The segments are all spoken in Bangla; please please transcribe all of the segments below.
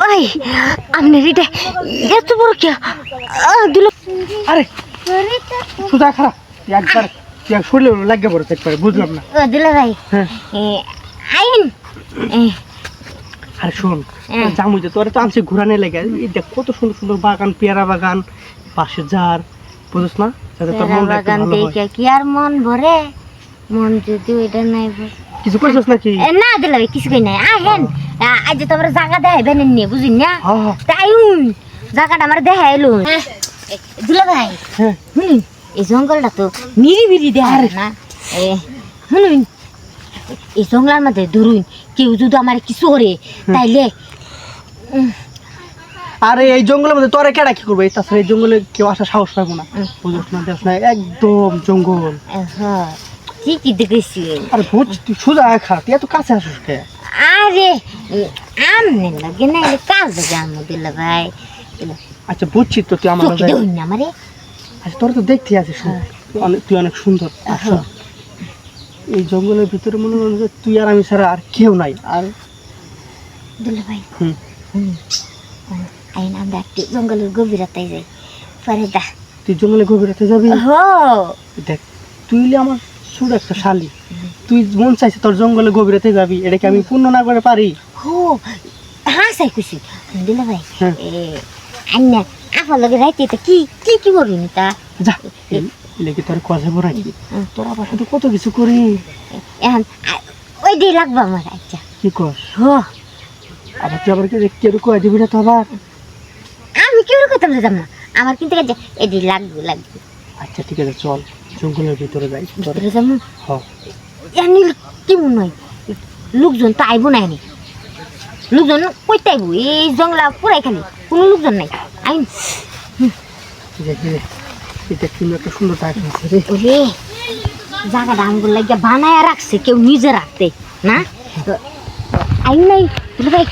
ওই আমনে রিটা এত বড় কে দিল আরে সুজা খারাপ একবার শরীরে লাগে পড়ে একবারে বুঝলাম না দিল ভাই হ্যাঁ আইন আরে শোন জামুই তো তোরা তো আনছি ঘুরানে লেগে এই দেখ কত সুন্দর সুন্দর বাগান পেয়ারা বাগান পাশে ঝাড় বুঝছ না যাতে তোর মন বাগান দেখে কি আর মন ভরে মন যদি ওইটা নাই কিছু কইছস নাকি না দিল ভাই কিছু কই নাই আহেন আজ তোমরা জায়গা দেখাইবেন নি বুঝিন না তাই জায়গাটা আমার দেখাইলো দিল ভাই শুনুন এই জঙ্গলটা তো নিরিবিলি দেখায় না শুনুন এই জঙ্গলের মধ্যে ধরুন কেউ যদি আমার কিছু করে তাইলে আরে এই জঙ্গলের মধ্যে তোরা কেডা কি করবে তাছাড়া এই জঙ্গলে কেউ আসা সাহস পাবো না বুঝছ না দেখ না একদম জঙ্গল হ্যাঁ ঠিকই দেখেছি আরে বুঝ তুই সোজা খা তুই এত কাছে আসিস কে আরে আমনে লাগে না কাজ জানো দিল ভাই আচ্ছা বুঝছি তো তুই আমার আমারে আচ্ছা তোরা তো দেখতে আছিস তুই অনেক সুন্দর এই জঙ্গলের ভিতরে মনে হয় যে তুই আর আমি ছাড়া আর কেউ নাই আর দিল ভাই আইন আমরা একটু জঙ্গলের গভীরতায় যাই পরে দা তুই জঙ্গলে গভীরতে যাবি হো দেখ তুই আমার ছোট একটা শালি তুই মন চাইছে তোর জঙ্গলে গভীরতে যাবি এটা কি আমি পূর্ণ না করে পারি হো হ্যাঁ সাই খুশি দিল ভাই আন্না আফার লগে রাইতে তা কি কি কি করবি তা যা লেগে তোর কথা বড় কি তোর আবার শুধু কত কিছু করি এখন ওই দিয়ে লাগবে আমার আচ্ছা কি কর হো আবার তুই আবার কেউ কয়ে দিবি না তো আবার আমি কেউ করতাম যেতাম না আমার কিন্তু এই দিয়ে লাগবে লাগবে আচ্ছা ঠিক আছে চল জঙ্গলের ভিতরে যাই ভিতরে যাবো হ্যাঁ জানি কি মনে হয় লোকজন তো আইব না এনে লোকজন কইতে আইব এই জঙ্গলা পুরাই খালি কোনো লোকজন নাই আইন এটা কিন্তু একটা সুন্দর জায়গা আছে রে ওরে জায়গাটা আমগুলো লাগিয়ে বানায় রাখছে কেউ নিজে রাখতে না আইন নাই বলে ভাই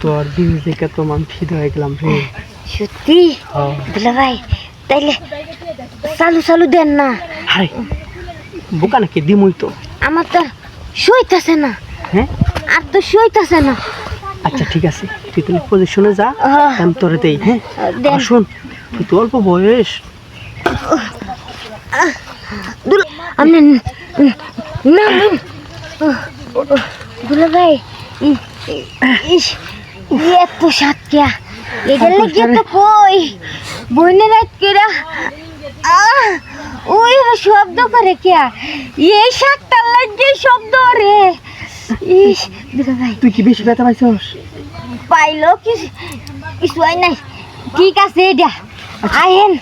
তোর জিনিস দেখে তো আমি ফিদা হয়ে গেলাম রে সত্যি বলে ভাই তাইলে চালু চালু দেন না হাই বোকা নাকি দিমই তো আমার তো সইতাছে না হ্যাঁ আর তো সইতাছে না আচ্ছা ঠিক আছে তুই তাহলে পজিশনে যা আমি তোরে দেই হ্যাঁ শোন তুই তো অল্প বয়স আমি না দুলা ভাই এত সাত কে এটা লেগে তো কই বইনে রাত কেরা ওই শব্দ করে কে এই সাতটা লাগে শব্দ রে ইস দুলা ভাই তুই কি বেশি ব্যথা পাইছস পাইলো কিছু হয় নাই ঠিক আছে এটা আহেন